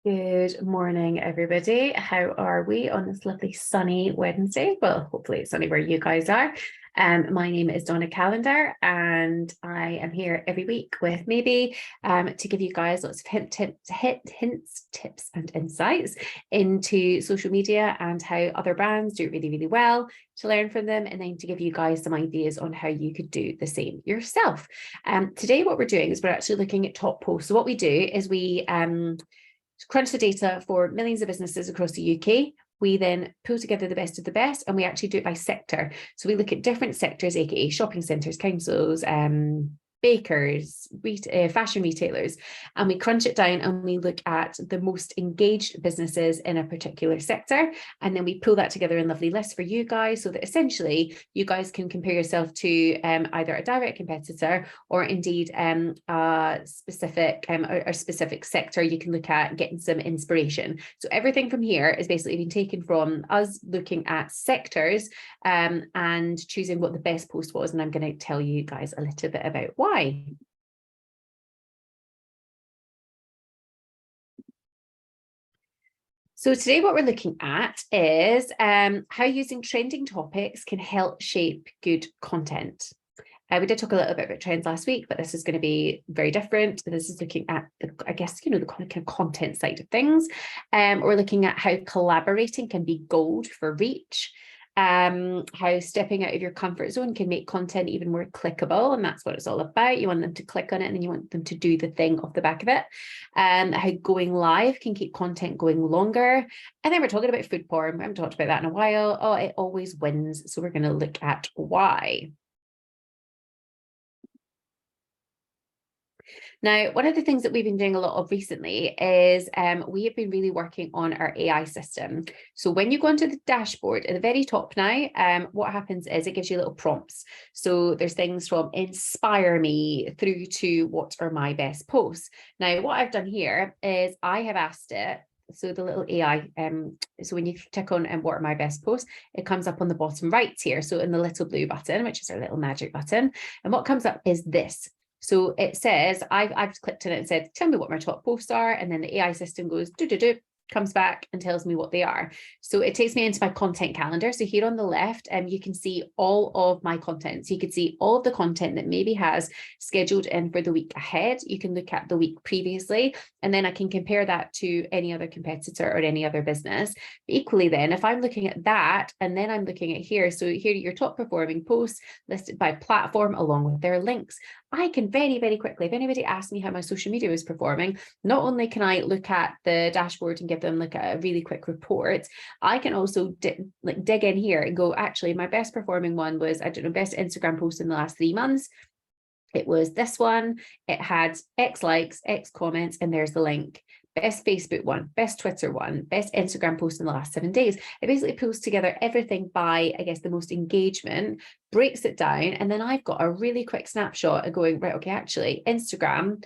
Good morning, everybody. How are we on this lovely sunny Wednesday? Well, hopefully it's sunny where you guys are. My name is Donna Calendar, and I am here every week with maybe to give you guys lots of hints, tips, and insights into social media and how other brands do it really, really well, to learn from them, and then to give you guys some ideas on how you could do the same yourself. Today, what we're doing is we're actually looking at top posts. So what we do is we crunch the data for millions of businesses across the UK. We then pull together the best of the best, and we actually do it by sector. So we look at different sectors, aka shopping centres, councils, bakers, fashion retailers, and we crunch it down and we look at the most engaged businesses in a particular sector, and then we pull that together in lovely lists for you guys, so that essentially you guys can compare yourself to either a direct competitor or indeed a specific sector. You can look at getting some inspiration. So everything from here is basically been taken from us looking at sectors and choosing what the best post was, and I'm going to tell you guys a little bit about why. So today what we're looking at is how using trending topics can help shape good content. We did talk a little bit about trends last week, but this is going to be very different. This is looking at, the kind of content side of things. We're looking at how collaborating can be gold for reach. How stepping out of your comfort zone can make content even more clickable, and that's what it's all about. You want them to click on it, and then you want them to do the thing off the back of it. How going live can keep content going longer. And then we're talking about food porn. We haven't talked about that in a while. Oh, it always wins. So we're going to look at why. Now, one of the things that we've been doing a lot of recently is we have been really working on our AI system. So when you go onto the dashboard at the very top now, what happens is it gives you little prompts. So there's things from inspire me through to what are my best posts. Now, what I've done here is I have asked it, so the little AI, so when you tick on what are my best posts, it comes up on the bottom right here. So in the little blue button, which is our little magic button, and what comes up is this. So it says, I've clicked on it and said, tell me what my top posts are. And then the AI system goes, comes back and tells me what they are. So it takes me into my content calendar. So here on the left, you can see all of my content. So you can see all of the content that maybe has scheduled in for the week ahead. You can look at the week previously, and then I can compare that to any other competitor or any other business. But equally then, if I'm looking at that, and then I'm looking at here, so here are your top performing posts listed by platform along with their links. I can very, very quickly, if anybody asks me how my social media is performing, not only can I look at the dashboard and give them like a really quick report, I can also dig in here and go, actually, my best performing one was, I don't know, best Instagram post in the last 3 months. It was this one. It had X likes, X comments, and there's the link. Best Facebook one, best Twitter one, best Instagram post in the last 7 days. It basically pulls together everything by, I guess, the most engagement, breaks it down, and then I've got a really quick snapshot of going, right, okay, actually, Instagram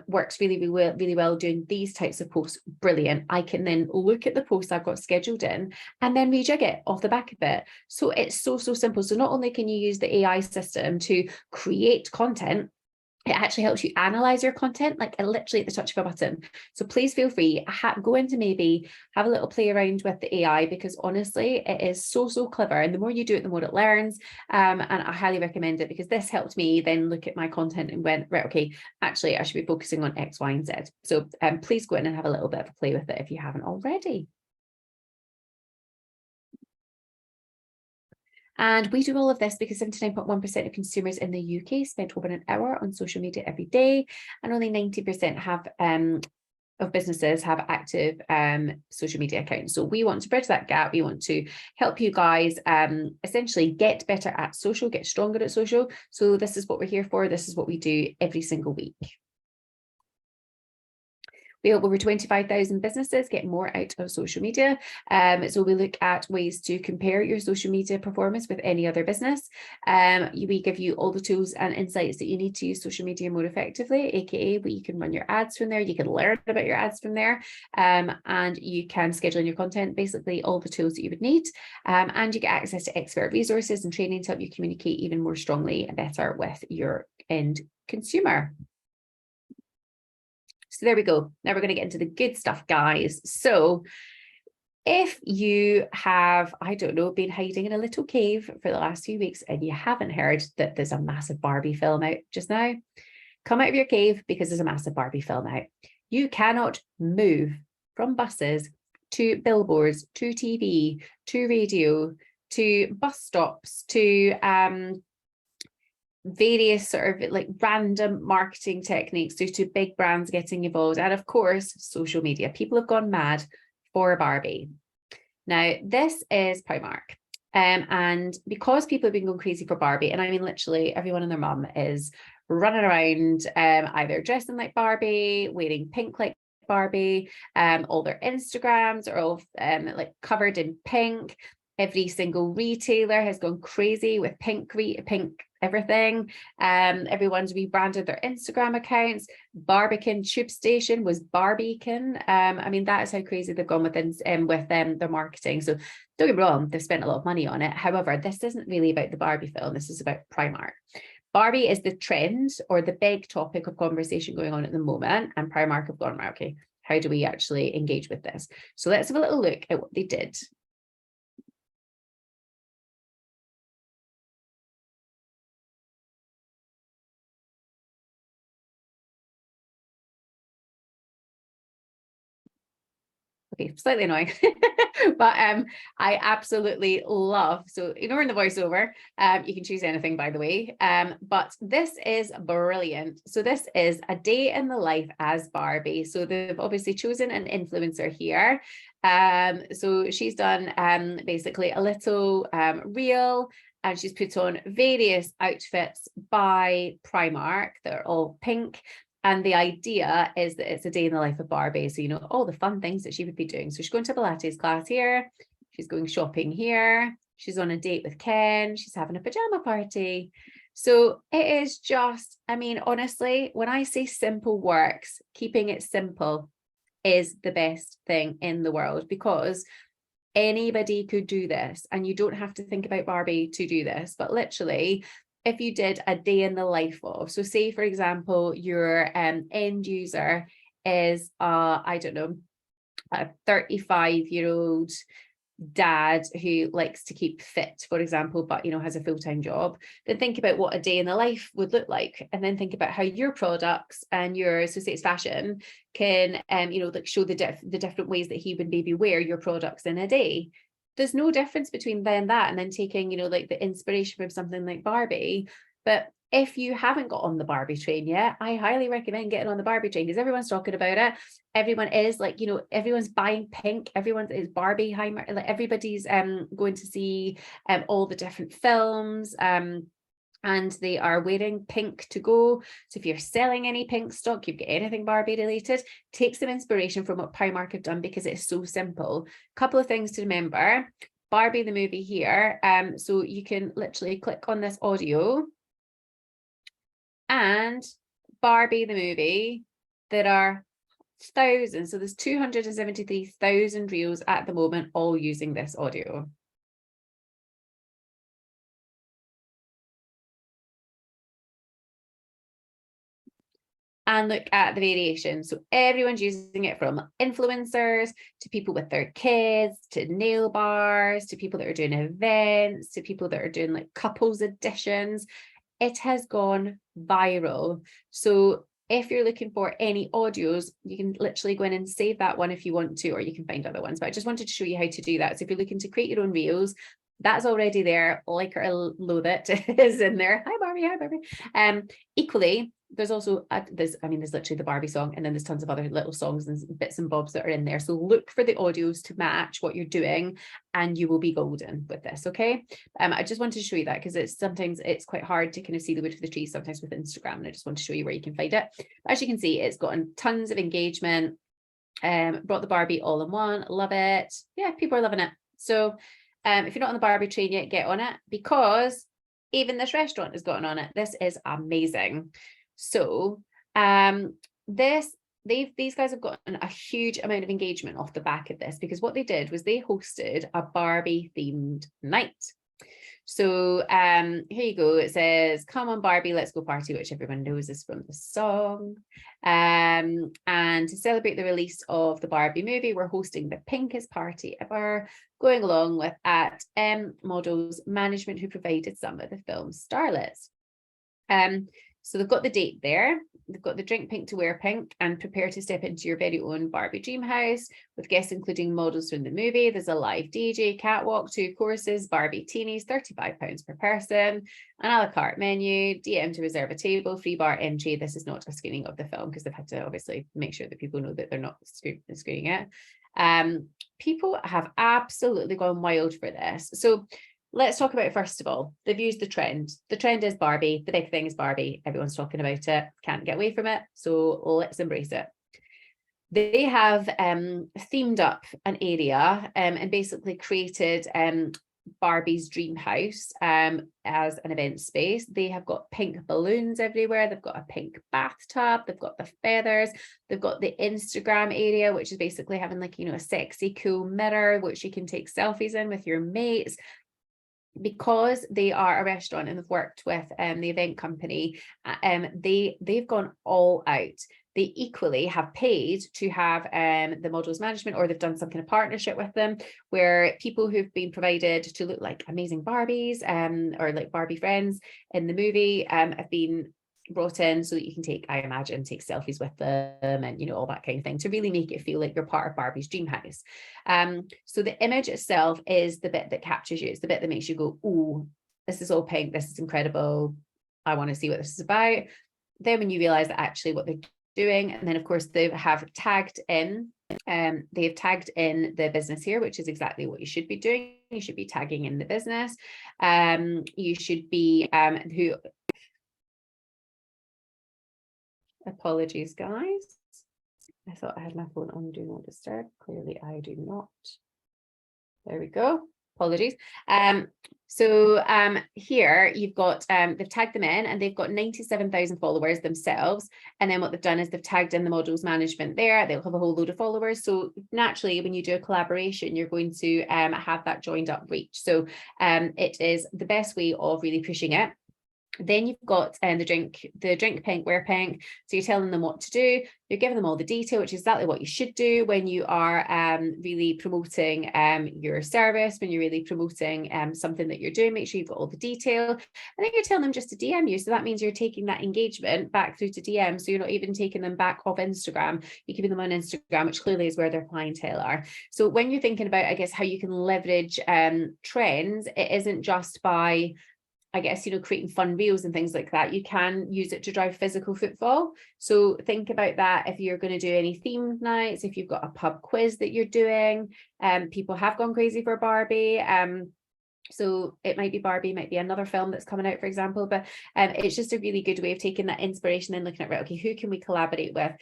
works really well doing these types of posts. Brilliant. I can then look at the posts I've got scheduled in and then rejig it off the back of it. So it's so simple. So not only can you use the AI system to create content, it actually helps you analyze your content, like literally at the touch of a button. So please feel free, go into maybe have a little play around with the AI, because honestly, it is so clever. And the more you do it, the more it learns. And I highly recommend it, because this helped me then look at my content and went, right, okay, actually, I should be focusing on X, Y, and Z. So please go in and have a little bit of a play with it if you haven't already. And we do all of this because 79.1% of consumers in the UK spend over an hour on social media every day, and only 90% of businesses have active social media accounts. So we want to bridge that gap. We want to help you guys essentially get better at social, get stronger at social. So this is what we're here for. This is what we do every single week. We help over 25,000 businesses get more out of social media. So we look at ways to compare your social media performance with any other business. We give you all the tools and insights that you need to use social media more effectively, aka you can run your ads from there, you can learn about your ads from there, and you can schedule in your content, basically all the tools that you would need. And you get access to expert resources and training to help you communicate even more strongly and better with your end consumer. So there we go. Now we're going to get into the good stuff, guys. So if you have, I don't know, been hiding in a little cave for the last few weeks and you haven't heard that there's a massive Barbie film out just now, come out of your cave, because there's a massive Barbie film out. You cannot move from buses to billboards, to TV, to radio, to bus stops, to various sort of like random marketing techniques due to big brands getting involved. And of course, social media. People have gone mad for Barbie. Now, this is Primark. And because people have been going crazy for Barbie, and I mean, literally everyone and their mum is running around either dressing like Barbie, wearing pink like Barbie, all their Instagrams are all like covered in pink. Every single retailer has gone crazy with pink everything. Everyone's rebranded their Instagram accounts. Barbican Tube Station was Barbican. I mean, that is how crazy they've gone with their marketing. So don't get me wrong, they've spent a lot of money on it. However, this isn't really about the Barbie film. This is about Primark. Barbie is the trend or the big topic of conversation going on at the moment, and Primark have gone, okay, how do we actually engage with this? So let's have a little look at what they did. Okay, slightly annoying, but I absolutely love, so ignoring the voiceover, you can choose anything, by the way, but this is brilliant. So this is a day in the life as Barbie. So they've obviously chosen an influencer here. So she's done basically a little reel, and she's put on various outfits by Primark that are all pink. And the idea is that it's a day in the life of Barbie. So, you know, all the fun things that she would be doing. So she's going to Pilates class here. She's going shopping here. She's on a date with Ken. She's having a pajama party. So it is just, I mean, honestly, when I say simple works, keeping it simple is the best thing in the world, because anybody could do this, and you don't have to think about Barbie to do this, but literally, if you did a day in the life of, so say, for example, your end user is, I don't know, a 35-year-old dad who likes to keep fit, for example, but, you know, has a full-time job, then think about what a day in the life would look like. And then think about how your products and your, so say it's fashion, can, you know, like show the different ways that he would maybe wear your products in a day. There's no difference between then that and then taking, you know, like the inspiration from something like Barbie. But if you haven't got on the Barbie train yet, I highly recommend getting on the Barbie train, because everyone's talking about it. Everyone is like, you know, everyone's buying pink. Everyone is Barbie Heimer. Like everybody's going to see all the different films. And they are wearing pink to go. So if you're selling any pink stock, you've got anything Barbie related, take some inspiration from what Primark have done, because it's so simple. Couple of things to remember. Barbie the movie here. So you can literally click on this audio, and Barbie the movie, there are thousands. So there's 273,000 reels at the moment, all using this audio. And look at the variation. So everyone's using it, from influencers to people with their kids, to nail bars, to people that are doing events, to people that are doing like couples editions. It has gone viral. So if you're looking for any audios, you can literally go in and save that one if you want to, or you can find other ones. But I just wanted to show you how to do that. So if you're looking to create your own reels, that's already there. Like or loathe it is in there. Hi Barbie, hi Barbie. Equally, there's also there's literally the Barbie song, and then there's tons of other little songs and bits and bobs that are in there. So look for the audios to match what you're doing, and you will be golden with this. Okay. I just wanted to show you that, because sometimes it's quite hard to kind of see the wood for the trees sometimes with Instagram, and I just want to show you where you can find it. But as you can see, it's gotten tons of engagement. Brought the Barbie all in one. Love it. Yeah, people are loving it. So if you're not on the Barbie train yet, get on it, because even this restaurant has gotten on it. This is amazing. So these guys have gotten a huge amount of engagement off the back of this, because what they did was they hosted a Barbie themed night. So here you go. It says, "Come on, Barbie, let's go party," which everyone knows is from the song. And to celebrate the release of the Barbie movie, we're hosting the pinkest party ever, going along with Models Management, who provided some of the film's starlets. So they've got the date there. They've got the drink pink to wear pink and prepare to step into your very own Barbie dream house with guests including models from the movie. There's a live DJ, catwalk, 2 courses, Barbie teenies, £35 per person, an a la carte menu, DM to reserve a table, free bar entry. This is not a screening of the film because they've had to obviously make sure that people know that they're not screening it. People have absolutely gone wild for this. So let's talk about it first of all. They've used the trend. The trend is Barbie. The big thing is Barbie. Everyone's talking about it. Can't get away from it. So let's embrace it. They have themed up an area and basically created Barbie's dream house as an event space. They have got pink balloons everywhere. They've got a pink bathtub. They've got the feathers. They've got the Instagram area, which is basically having like, a sexy, cool mirror, which you can take selfies in with your mates. Because they are a restaurant and they've worked with the event company, they've gone all out. They equally have paid to have the Models Management, or they've done some kind of partnership with them where people who've been provided to look like amazing Barbies or like Barbie friends in the movie have been brought in so that you can take selfies with them and all that kind of thing to really make it feel like you're part of Barbie's dream house. So the image itself is the bit that captures you. It's the bit that makes you go, "Ooh, this is all pink, this is incredible, I want to see what this is about." Then when you realize that actually what they're doing, and then of course they have tagged in the business here, which is exactly what you should be doing. You should be tagging in the business. You should be apologies, guys. I thought I had my phone on Do Not Disturb. Clearly I do not. There we go. Apologies. So here you've got, they've tagged them in and they've got 97,000 followers themselves. And then what they've done is they've tagged in the Models Management there. They'll have a whole load of followers. So naturally, when you do a collaboration, you're going to have that joined up reach. So it is the best way of really pushing it. Then you've got the drink pink, wear pink. So you're telling them what to do. You're giving them all the detail, which is exactly what you should do when you are really promoting your service, when you're really promoting something that you're doing. Make sure you've got all the detail. And then you're telling them just to DM you. So that means you're taking that engagement back through to DM. So you're not even taking them back off Instagram. You're keeping them on Instagram, which clearly is where their clientele are. So when you're thinking about, I guess, how you can leverage trends, it isn't just by creating fun reels and things like that. You can use it to drive physical footfall. So think about that if you're going to do any themed nights, if you've got a pub quiz that you're doing. People have gone crazy for Barbie. So it might be Barbie, might be another film that's coming out, for example, but it's just a really good way of taking that inspiration and looking at, right, okay, who can we collaborate with?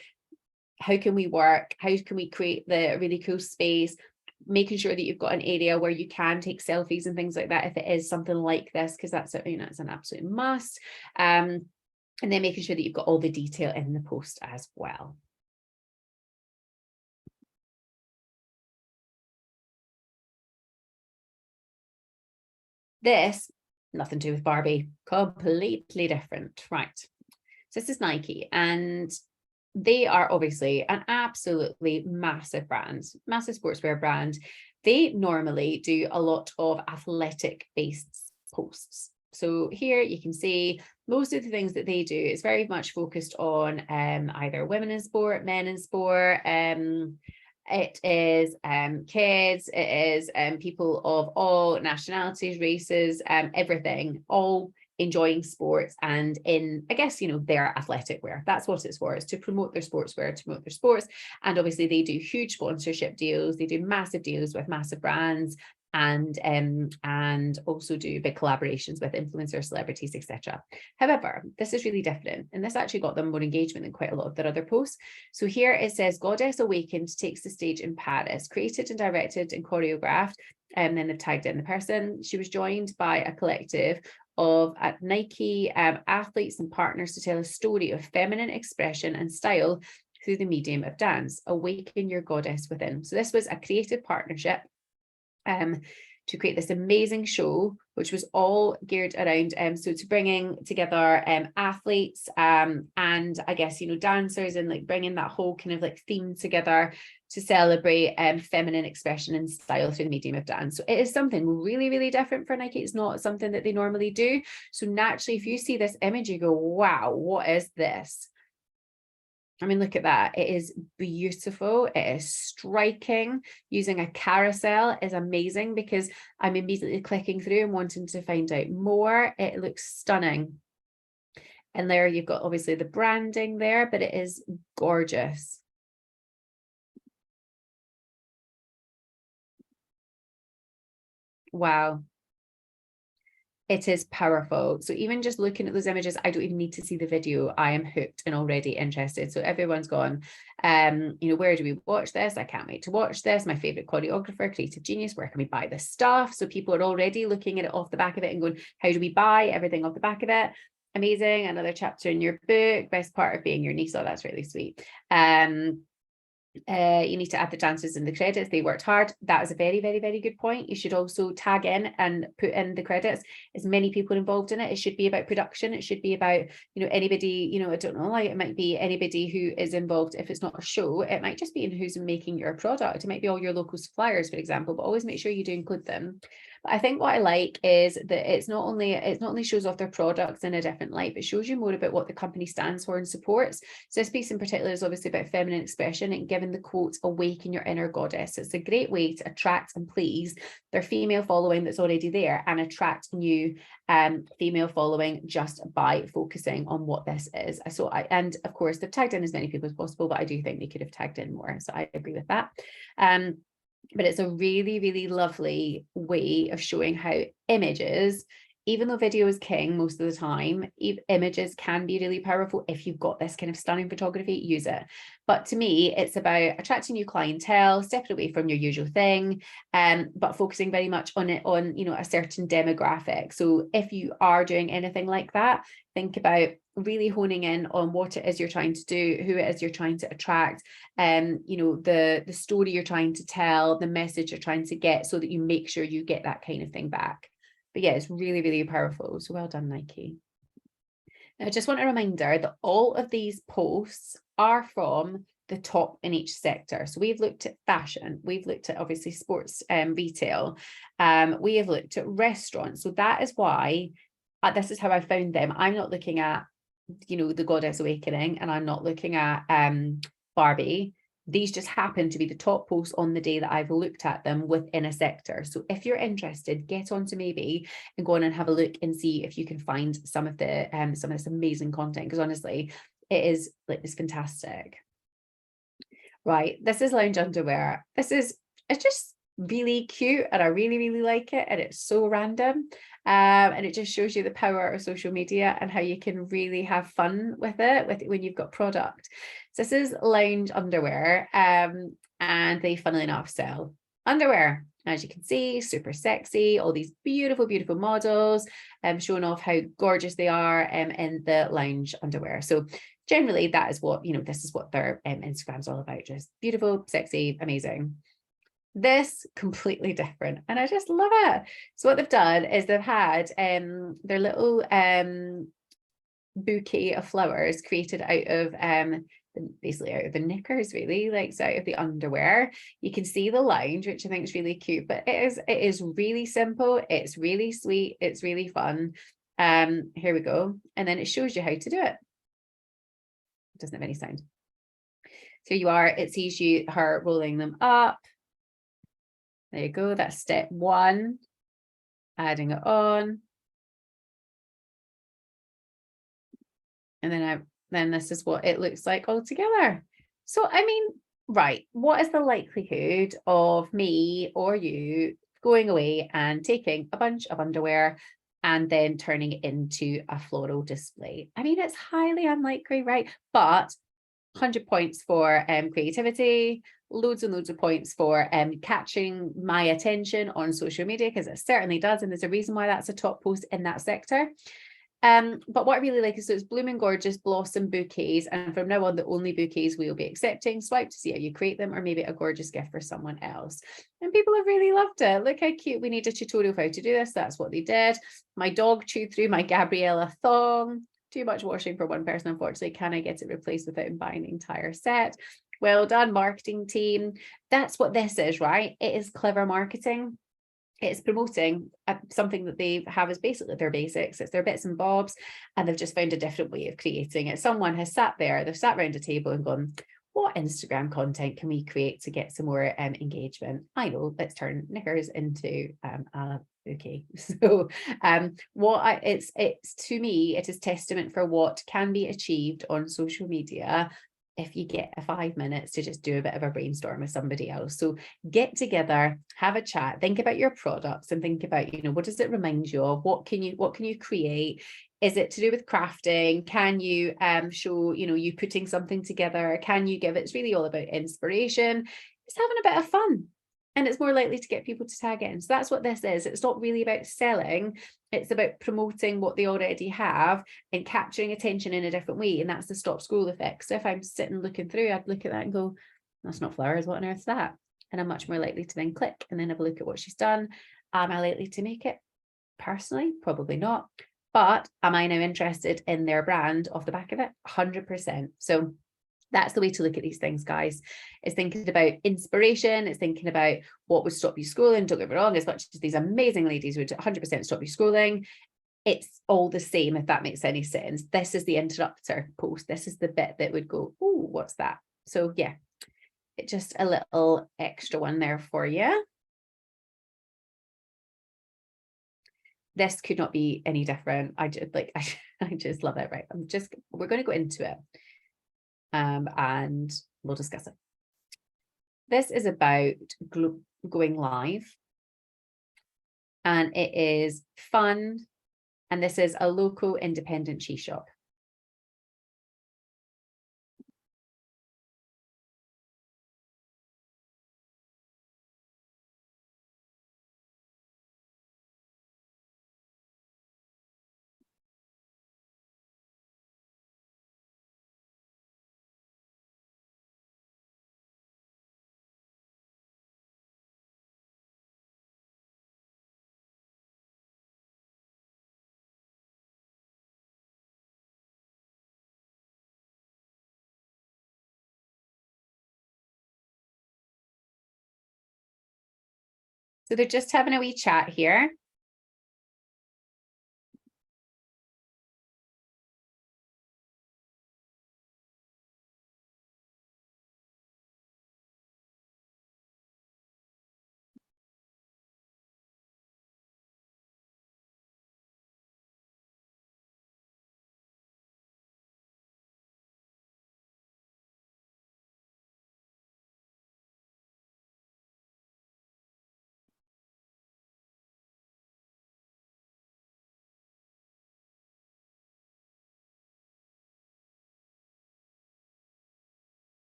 How can we work? How can we create the really cool space? Making sure that you've got an area where you can take selfies and things like that if it is something like this, because that's it's an absolute must. And then making sure that you've got all the detail in the post as well. This, nothing to do with Barbie, completely different, right? So this is Nike, and they are obviously an absolutely massive brand, massive sportswear brand. They normally do a lot of athletic-based posts. So here you can see most of the things that they do is very much focused on either women in sport, men in sport. It is kids, it is people of all nationalities, races, everything, all enjoying sports and in, I guess, their athletic wear. That's what it's for. It's to promote their sportswear, to promote their sports. And obviously they do huge sponsorship deals. They do massive deals with massive brands and also do big collaborations with influencers, celebrities, etc. However, this is really different, and this actually got them more engagement than quite a lot of their other posts. So here it says, "Goddess Awakened takes the stage in Paris, created and directed and choreographed," and then they've tagged in the person. She was joined by a collective of Nike athletes and partners to tell a story of feminine expression and style through the medium of dance. Awaken your goddess within. So this was a creative partnership to create this amazing show, which was all geared around so to bringing together athletes and I guess, you know, dancers, and like bringing that whole kind of like theme together to celebrate feminine expression and style through the medium of dance. So it is something really, really different for Nike. It's not something that they normally do. So naturally, if you see this image, you go, wow, what is this? I mean, look at that. It is beautiful. It is striking. Using a carousel is amazing because I'm immediately clicking through and wanting to find out more. It looks stunning. And there you've got obviously the branding there, but it is gorgeous. Wow. It is powerful. So even just looking at those images, I don't even need to see the video. I am hooked and already interested. So everyone's gone, you know, where do we watch this? I can't wait to watch this. My favorite choreographer, creative genius, where can we buy this stuff? So people are already looking at it off the back of it and going, how do we buy everything off the back of it? Amazing. Another chapter in your book, best part of being your niece. Oh, that's really sweet. You need to add the dancers in the credits. They worked hard. That is a very, very, very good point. You should also tag in and put in the credits. As many people involved in it. It should be about production. It should be about, you know, anybody, you know, I don't know, like it might be anybody who is involved. If it's not a show, it might just be in who's making your product. It might be all your local suppliers, for example, but always make sure you do include them. But I think what I like is that it's not only shows off their products in a different light, but shows you more about what the company stands for and supports. So this piece in particular is obviously about feminine expression and giving the quote, awaken your inner goddess. It's a great way to attract and please their female following that's already there and attract new female following just by focusing on what this is. And of course they've tagged in as many people as possible, but I do think they could have tagged in more. So I agree with that. But it's a really, really lovely way of showing how images, even though video is king most of the time, images can be really powerful. If you've got this kind of stunning photography, use it. But to me, it's about attracting new clientele, stepping away from your usual thing, but focusing very much on it, on, you know, a certain demographic. So if you are doing anything like that, think about really honing in on what it is you're trying to do, who it is you're trying to attract, you know, the story you're trying to tell, the message you're trying to get, so that you make sure you get that kind of thing back. But yeah, it's really, really powerful. So well done, Nike. Now, I just want a reminder that all of these posts are from the top in each sector. So we've looked at fashion, we've looked at obviously sports retail, we have looked at restaurants. So that is why this is how I found them. I'm not looking at, you know, the Goddess Awakening, and I'm not looking at Barbie. These just happen to be the top posts on the day that I've looked at them within a sector. So if you're interested, get onto Maybe and go on and have a look and see if you can find some of this amazing content, because honestly, it is like, it's fantastic. Right, this is lounge underwear. It's just really cute, and I really, really like it, and it's so random. And it just shows you the power of social media and how you can really have fun with it when you've got product. So this is lounge underwear, and they, funnily enough, sell underwear. As you can see, super sexy, all these beautiful, beautiful models, showing off how gorgeous they are in the lounge underwear. So generally, that is what, you know, this is what their Instagram's all about. Just beautiful, sexy, amazing. This completely different, and I just love it. So what they've done is they've had their little bouquet of flowers created out of basically out of the knickers, really, like, so out of the underwear. You can see the lounge, which I think is really cute, but it is really simple, it's really sweet, it's really fun. Here we go, and then it shows you how to do it. It doesn't have any sound. So you are, it sees her rolling them up. There you go, that's step one, adding it on. And then this is what it looks like all together. So, I mean, right, what is the likelihood of me or you going away and taking a bunch of underwear and then turning it into a floral display? I mean, it's highly unlikely, right? But 100 points for creativity, loads and loads of points for catching my attention on social media, because it certainly does, and there's a reason why that's a top post in that sector. But what I really like is, so it's Blooming Gorgeous Blossom Bouquets, and from now on the only bouquets we will be accepting. Swipe to see how you create them, or maybe a gorgeous gift for someone else. And people have really loved it. Look how cute. We need a tutorial for how to do this. That's what they did. My dog chewed through my Gabriella thong. Too much washing for one person, unfortunately. Can I get it replaced without buying the entire set? Well done, marketing team. That's what this is, right? It is clever marketing. It's promoting something that they have as basically their basics. It's their bits and bobs, and they've just found a different way of creating it. Someone has sat there, they've sat around a table and gone, what Instagram content can we create to get some more engagement? I know, let's turn knickers into a bouquet. So it's to me, it is testament for what can be achieved on social media if you get 5 minutes to just do a bit of a brainstorm with somebody else. So get together, have a chat, think about your products, and think about, what does it remind you of? What can you create? Is it to do with crafting? Can you show, you putting something together? Can you give it's really all about inspiration. It's having a bit of fun. And it's more likely to get people to tag in. So that's what this is. It's not really about selling. It's about promoting what they already have and capturing attention in a different way. And that's the stop scroll effect. So if I'm sitting looking through, I'd look at that and go, that's not flowers. What on earth is that? And I'm much more likely to then click and then have a look at what she's done. Am I likely to make it? Personally, probably not. But am I now interested in their brand off the back of it? 100%. So that's the way to look at these things, guys. It's thinking about inspiration. It's thinking about what would stop you scrolling. Don't get me wrong, as much as these amazing ladies would 100% stop you scrolling, it's all the same, if that makes any sense. This is the interrupter post. This is the bit that would go, oh, what's that? So yeah, it's just a little extra one there for you. This could not be any different. I just love it. Right. We're going to go into it. And we'll discuss it. This is about going live, and it is fun, and this is a local independent cheese shop. So they're just having a wee chat here.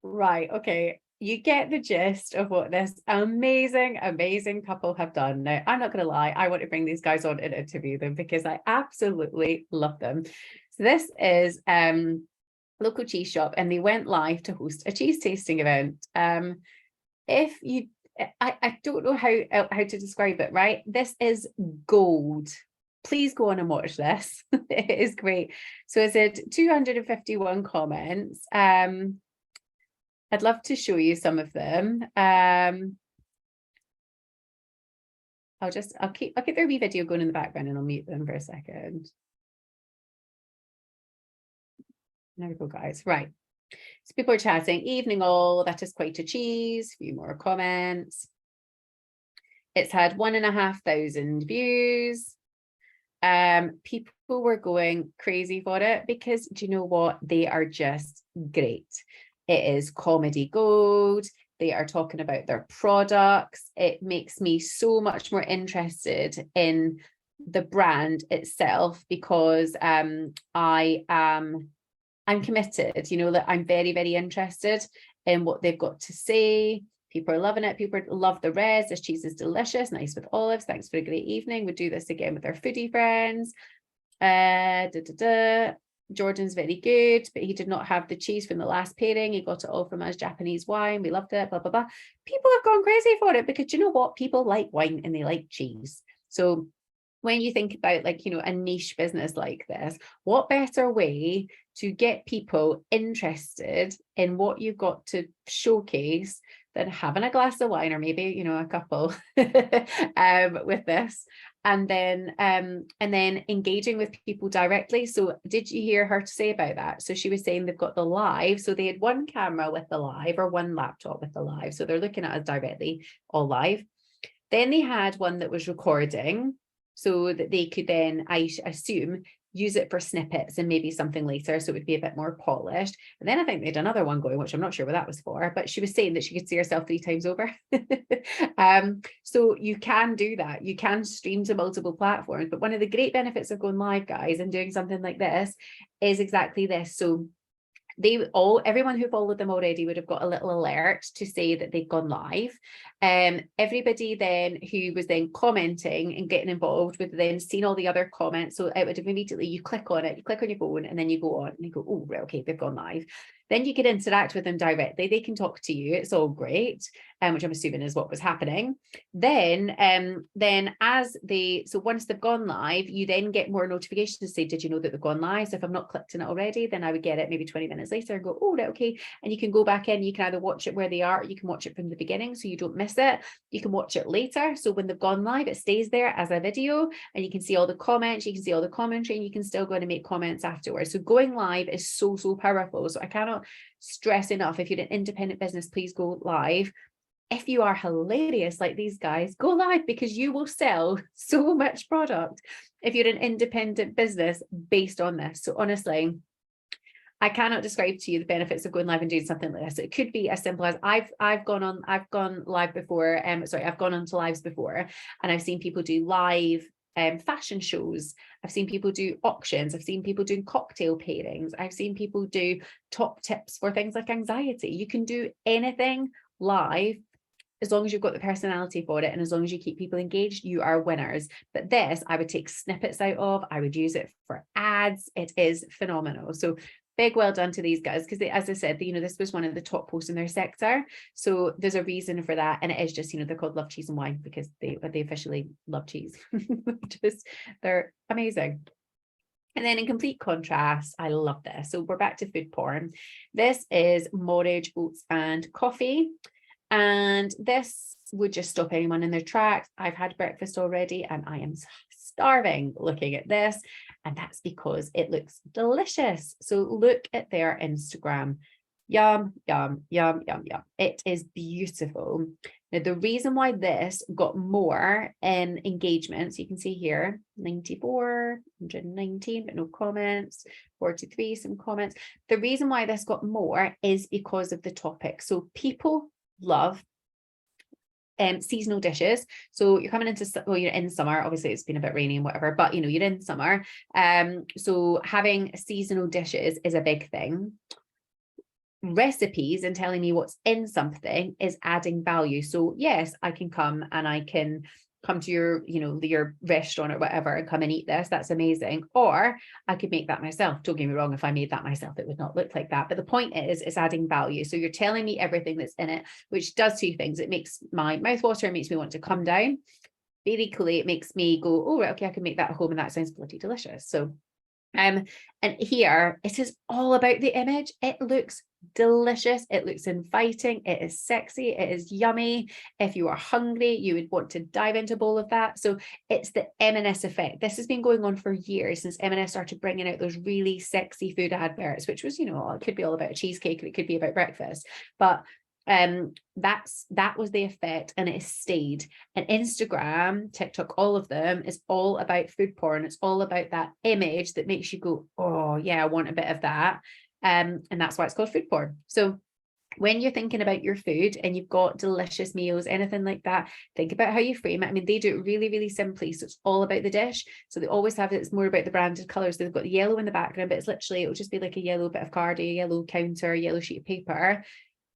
Right, okay. You get the gist of what this amazing, amazing couple have done. Now, I'm not going to lie, I want to bring these guys on and interview them because I absolutely love them. So this is local cheese shop, and they went live to host a cheese tasting event. If you, I don't know how to describe it, right? This is gold. Please go on and watch this. It is great. So it said 251 comments. I'd love to show you some of them. I'll keep their wee video going in the background, and I'll mute them for a second. There we go, guys. Right. So people are chatting, evening all, that is quite a cheese, a few more comments. It's had 1,500 views. People were going crazy for it because do you know what? They are just great. It is comedy gold. They are talking about their products. It makes me so much more interested in the brand itself because I'm committed, you know, that I'm very, very interested in what they've got to say. People are loving it. People love the res. This cheese is delicious, nice with olives. Thanks for a great evening. We'll do this again with our foodie friends. Jordan's very good, but he did not have the cheese from the last pairing. He got it all from us Japanese wine. We loved it, blah, blah, blah. People have gone crazy for it because you know what? People like wine and they like cheese. So when you think about like, you know, a niche business like this, what better way to get people interested in what you've got to showcase than having a glass of wine or maybe, you know, a couple with this. And then engaging with people directly. So did you hear her say about that? So she was saying they've got the live. So they had one camera with the live or one laptop with the live. So they're looking at us directly, all live. Then they had one that was recording so that they could then, I assume, use it for snippets and maybe something later, so it would be a bit more polished. And then I think they had another one going, which I'm not sure what that was for, but she was saying that she could see herself 3 times over. So you can do that. You can stream to multiple platforms. But one of the great benefits of going live, guys, and doing something like this is exactly this. So everyone who followed them already would have got a little alert to say that they'd gone live. Everybody then who was then commenting and getting involved would then seen all the other comments. So it would have immediately, you click on it, you click on your phone, and then you go on and you go, oh, right, okay, they've gone live. Then you can interact with them directly. They can talk to you. It's all great, which I'm assuming is what was happening. Then so once they've gone live, you then get more notifications to say, did you know that they've gone live? So if I've not clicked on it already, then I would get it maybe 20 minutes later and go, oh, right, okay. And you can go back in, you can either watch it where they are, or you can watch it from the beginning so you don't miss it. You can watch it later. So when they've gone live, it stays there as a video and you can see all the comments, you can see all the commentary, and you can still go in and make comments afterwards. So going live is so, so powerful. So I cannot stress enough, if you're an independent business, please go live. If you are hilarious like these guys, go live because you will sell so much product if you're an independent business based on this. So honestly, I cannot describe to you the benefits of going live and doing something like this. It could be as simple as I've gone live before. I've gone onto lives before, and I've seen people do live fashion shows. I've seen people do auctions. I've seen people doing cocktail pairings. I've seen people do top tips for things like anxiety. You can do anything live as long as you've got the personality for it, and as long as you keep people engaged, you are winners. But this, I would take snippets out of. I would use it for ads. It is phenomenal. So big well done to these guys, because as I said, you know, this was one of the top posts in their sector. So there's a reason for that. And it is just, you know, they're called Love Cheese and Wine because they officially love cheese. They're amazing. And then in complete contrast, I love this. So we're back to food porn. This is Morage Oats and Coffee. And this would just stop anyone in their tracks. I've had breakfast already and I am starving looking at this. And that's because it looks delicious. So look at their Instagram. Yum, yum, yum, yum, yum. It is beautiful. Now, the reason why this got more engagement, so you can see here, 94, 119, but no comments, 43, some comments. The reason why this got more is because of the topic. So people love seasonal dishes. So you're coming into, well, you're in summer, obviously it's been a bit rainy and whatever, but you know, you're in summer. So having seasonal dishes is a big thing. Recipes and telling me what's in something is adding value. So yes, I can come and I can come to your, you know, your restaurant or whatever and come and eat this. That's amazing. Or I could make that myself. Don't get me wrong, if I made that myself, it would not look like that. But the point is, it's adding value. So you're telling me everything that's in it, which does 2 things. It makes my mouth water, it makes me want to come down. But equally, it makes me go, oh, right, okay, I can make that at home and that sounds bloody delicious. So and here it is all about the image. It looks delicious, it looks inviting, it is sexy, it is yummy. If you are hungry, you would want to dive into a bowl of that. So it's the M&S effect. This has been going on for years, since M&S started bringing out those really sexy food adverts, which was, it could be all about a cheesecake, and it could be about breakfast, but that was the effect, and it has stayed. And Instagram, TikTok, all of them is all about food porn. It's all about that image that makes you go, oh yeah, I want a bit of that. And that's why it's called food porn. So when you're thinking about your food and you've got delicious meals, anything like that, think about how you frame it. I mean, they do it really, really simply. So it's all about the dish. So they always have it. It's more about the branded colors. They've got the yellow in the background, but it's literally, it'll just be like a yellow bit of card, a yellow counter, a yellow sheet of paper.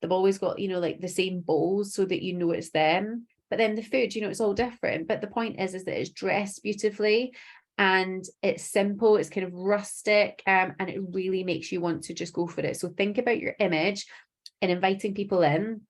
They've always got, like the same bowls so that it's them. But then the food, it's all different. But the point is that it's dressed beautifully, and it's simple, it's kind of rustic, and it really makes you want to just go for it. So think about your image and inviting people in,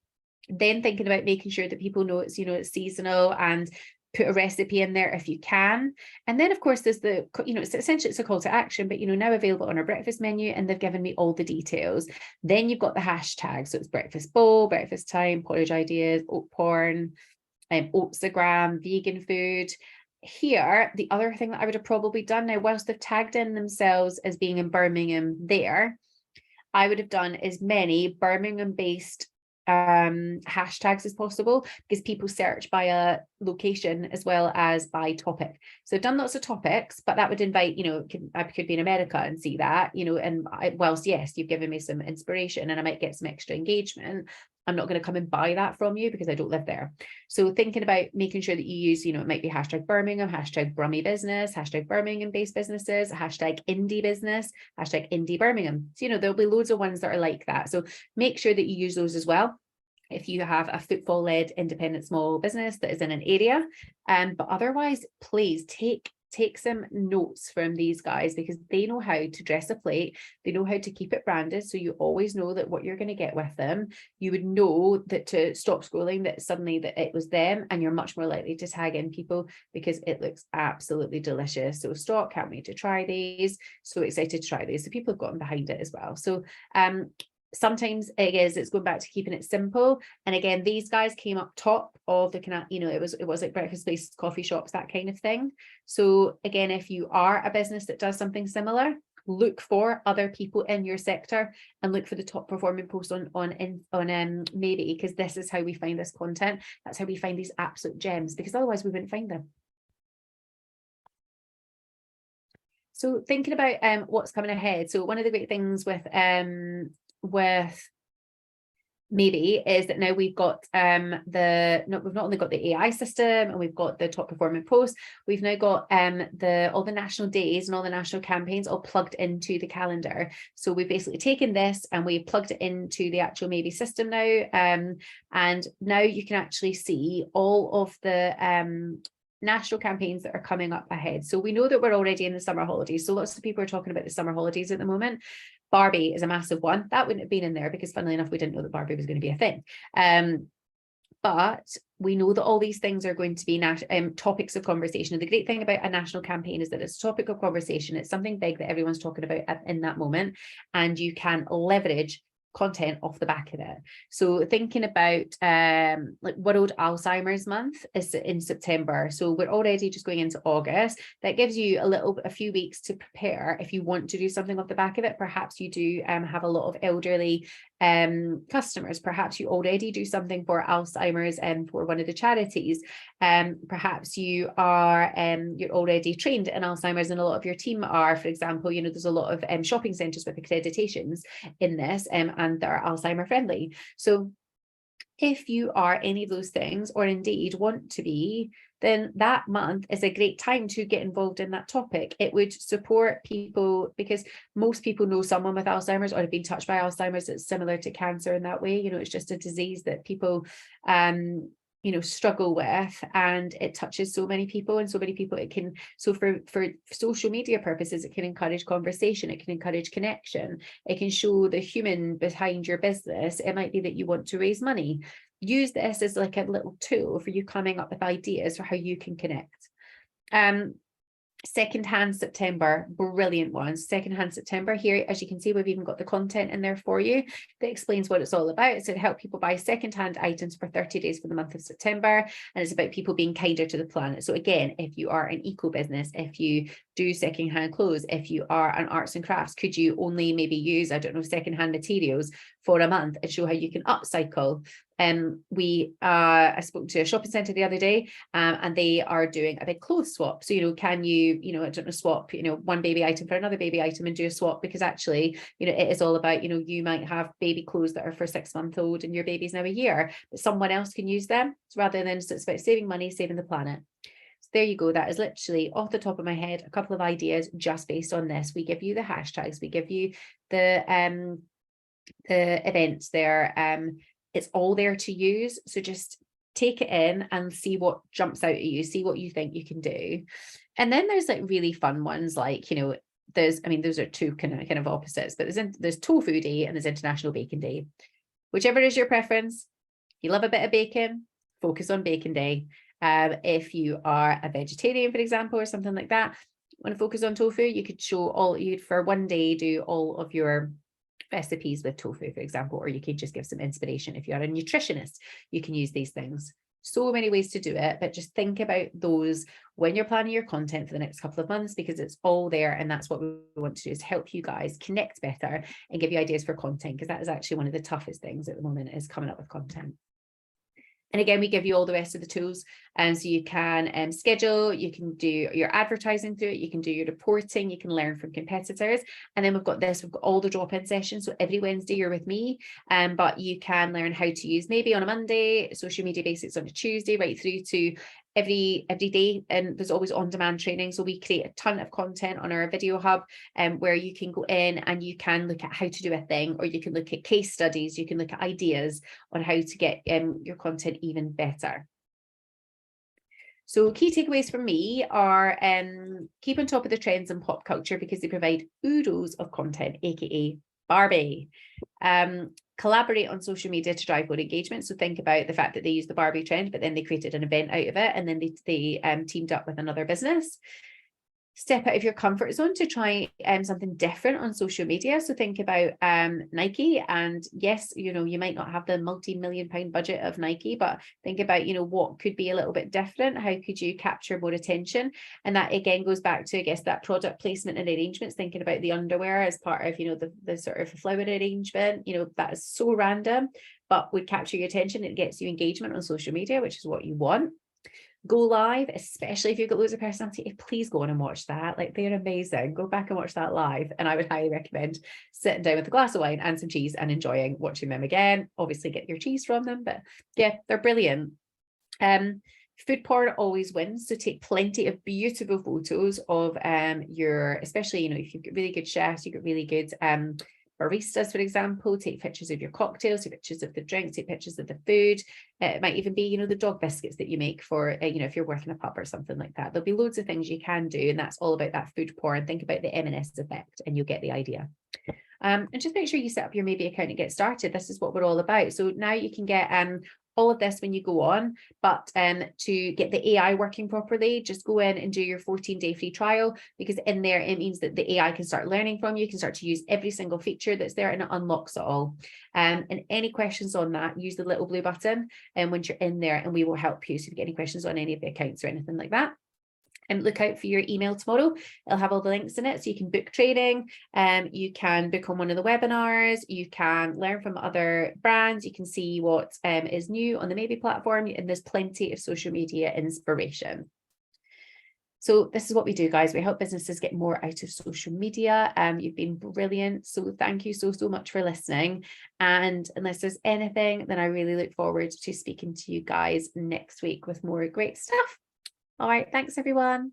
then thinking about making sure that people know it's, it's seasonal, and put a recipe in there if you can. And then of course there's the, it's essentially, it's a call to action, but now available on our breakfast menu, and they've given me all the details. Then you've got the hashtag. So it's breakfast bowl, breakfast time, porridge ideas, oat porn, Oatsagram, vegan food. Here, the other thing that I would have probably done now, whilst they've tagged in themselves as being in Birmingham there, I would have done as many Birmingham-based hashtags as possible, because people search by a location as well as by topic. So I've done lots of topics, but that would invite, I could be in America and see that, and whilst yes, you've given me some inspiration and I might get some extra engagement, I'm not going to come and buy that from you because I don't live there. So thinking about making sure that you use, it might be hashtag Birmingham, hashtag Brummie business, hashtag Birmingham based businesses, hashtag indie business, hashtag indie Birmingham. So, there'll be loads of ones that are like that. So make sure that you use those as well, if you have a footfall-led independent small business that is in an area. But otherwise, please take some notes from these guys, because they know how to dress a plate. They know how to keep it branded. So you always know that what you're going to get with them. You would know that to stop scrolling, that suddenly that it was them, and you're much more likely to tag in people because it looks absolutely delicious. So stop, can't wait to try these. So excited to try these. So people have gotten behind it as well. So sometimes it's going back to keeping it simple. And again, these guys came up top of the kind of, it was like breakfast places, coffee shops, that kind of thing. So again, if you are a business that does something similar, look for other people in your sector and look for the top performing posts on Maybe, because this is how we find this content. That's how we find these absolute gems, because otherwise we wouldn't find them. So thinking about what's coming ahead. So one of the great things with Maybe is that now we've got we've not only got the AI system and we've got the top performing posts, we've now got all the national days and all the national campaigns all plugged into the calendar. So we've basically taken this and we've plugged it into the actual Maybe system now, and now you can actually see all of the national campaigns that are coming up ahead. So we know that we're already in the summer holidays. So lots of people are talking about the summer holidays at the moment. Barbie is a massive one. That wouldn't have been in there because funnily enough, we didn't know that Barbie was going to be a thing. But we know that all these things are going to be topics of conversation. And the great thing about a national campaign is that it's a topic of conversation. It's something big that everyone's talking about in that moment, and you can leverage content off the back of it. So thinking about like World Alzheimer's Month is in September, so we're already just going into August. That gives you a few weeks to prepare if you want to do something off the back of it. Perhaps you do have a lot of elderly customers. Perhaps you already do something for Alzheimer's and for one of the charities. Perhaps you are you're already trained in Alzheimer's and a lot of your team are. For example, there's a lot of shopping centres with accreditations in this and they're Alzheimer friendly. So if you are any of those things, or indeed want to be, then that month is a great time to get involved in that topic. It would support people because most people know someone with Alzheimer's or have been touched by Alzheimer's. It's similar to cancer in that way. It's just a disease that people struggle with, and it touches so many people and so many people. It can, so for social media purposes, it can encourage conversation, it can encourage connection, it can show the human behind your business. It might be that you want to raise money. Use this as like a little tool for you coming up with ideas for how you can connect. Secondhand September, brilliant ones. Secondhand September, here, as you can see, we've even got the content in there for you that explains what it's all about. So to help people buy secondhand items for 30 days for the month of September, and it's about people being kinder to the planet. So again, if you are an eco business, if you do secondhand clothes, if you are an arts and crafts, could you only maybe use, I don't know, secondhand materials for a month and show how you can upcycle? I spoke to a shopping centre the other day, and they are doing a big clothes swap. So, can you, I don't know, swap, one baby item for another baby item and do a swap, because actually, it is all about, you might have baby clothes that are for 6-month-old and your baby's now a year, but someone else can use them. So rather than, so it's about saving money, saving the planet. So there you go. That is literally off the top of my head, a couple of ideas just based on this. We give you the hashtags, we give you the events there. It's all there to use. So just take it in and see what jumps out at you, see what you think you can do. And then there's like really fun ones, like, those are two kind of opposites, but there's Tofu Day and there's International Bacon Day. Whichever is your preference. You love a bit of bacon, focus on Bacon Day. If you are a vegetarian, for example, or something like that, want to focus on tofu, you could for one day do all of your recipes with tofu, for example, or you could just give some inspiration. If you're a nutritionist, you can use these things. So many ways to do it, but just think about those when you're planning your content for the next couple of months, because it's all there. And that's what we want to do, is help you guys connect better and give you ideas for content, because that is actually one of the toughest things at the moment, is coming up with content. And again, we give you all the rest of the tools. And so you can schedule, you can do your advertising through it, you can do your reporting, you can learn from competitors. And then we've got all the drop-in sessions. So every Wednesday you're with me, but you can learn how to use, maybe on a Monday, social media basics on a Tuesday, right through to every day. And there's always on-demand training. So we create a ton of content on our video hub, where you can go in and you can look at how to do a thing, or you can look at case studies, you can look at ideas on how to get your content even better. So key takeaways from me are, keep on top of the trends in pop culture, because they provide oodles of content, aka Barbie. Collaborate on social media to drive more engagement. So think about the fact that they used the Barbie trend, but then they created an event out of it, and then they teamed up with another business. Step out of your comfort zone to try something different on social media. So think about Nike, and yes, you might not have the multi-million-pound budget of Nike, but think about, what could be a little bit different. How could you capture more attention? And that again goes back to, I guess, that product placement and arrangements, thinking about the underwear as part of, the sort of flower arrangement. That is so random, but would capture your attention. It gets you engagement on social media, which is what you want. Go live, especially if you've got loads of personality, please go on and watch that. Like, they're amazing. Go back and watch that live. And I would highly recommend sitting down with a glass of wine and some cheese and enjoying watching them again. Obviously get your cheese from them, but yeah, they're brilliant. Food porn always wins. So take plenty of beautiful photos of especially, if you've got really good chefs, you've got really good baristas, for example. Take pictures of your cocktails, take pictures of the drinks, take pictures of the food. It might even be, the dog biscuits that you make for, if you're working a pub or something like that. There'll be loads of things you can do, and that's all about that food porn. Think about the M&S effect and you'll get the idea. And just make sure you set up your Maybe account and get started. This is what we're all about. So now you can get all of this when you go on, but to get the AI working properly, just go in and do your 14-day free trial, because in there it means that the AI can start learning from you, can start to use every single feature that's there, and it unlocks it all. And any questions on that, use the little blue button and once you're in there, and we will help you. So if you get any questions on any of the accounts or anything like that, and look out for your email tomorrow. It'll have all the links in it, so you can book training, you can book on one of the webinars, you can learn from other brands, you can see what is new on the Maybe platform, and there's plenty of social media inspiration. So this is what we do, guys. We help businesses get more out of social media. You've been brilliant. So thank you so much for listening. And unless there's anything, then I really look forward to speaking to you guys next week with more great stuff. All right, thanks everyone.